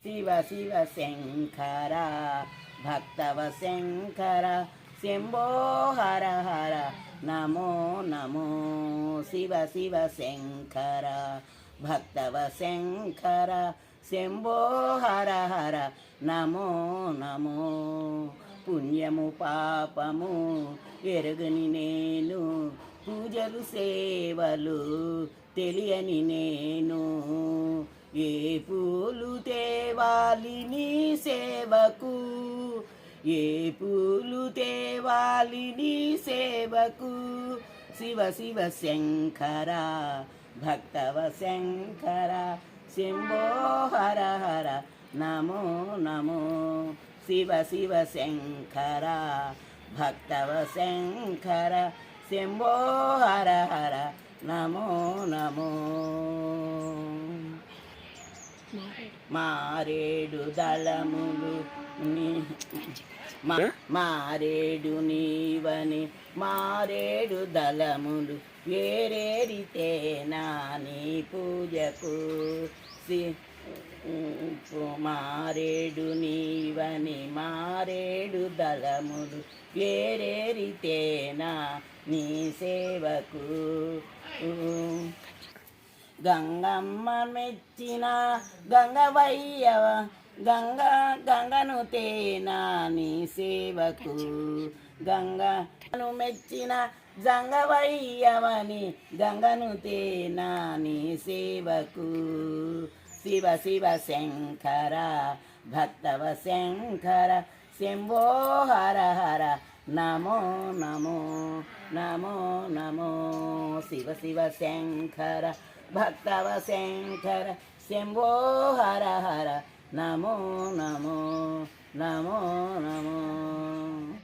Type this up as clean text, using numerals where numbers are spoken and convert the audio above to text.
శివ శివ శంకర భక్తవ శంకర శంభో హర హర నమో నమో శివ శివ శంకర భక్తవ శంకర శంభో హర హర నమో నమో పుణ్యము పాపము ఎరుగని నేను పూజలు సేవలు తెలియని నేను ఏ పూలు తేవాలి నీ సేవకు ఏ పూలు తేవాలి నీ సేవకు శివ శివ శంకర భక్తవ శంకర శంభో హర హర నమో నమో శివ శివ శంకర భక్తవ శంకర శంభో హర హర నమో నమో మారేడు దళములు మారేడు నీవని మారేడు దళములు ఏరేరితే నాని పూజకు మారేడు నీవని మారేడు దళములు ఏరేరితేనా నీ సేవకు గంగమ్మ మెచ్చిన గంగవయ్యవ గంగను తేనా నీ సేవకు గంగను మెచ్చిన జంగవయ్యవని గంగను తేనా నీ సేవకు శివ శివ శంకర భక్తవ శంకర శంభో హర హర నమో నమో నమో నమో శివ శివ శంకర భక్తవ శంకర శంభో హర హర నమో నమో నమో నమో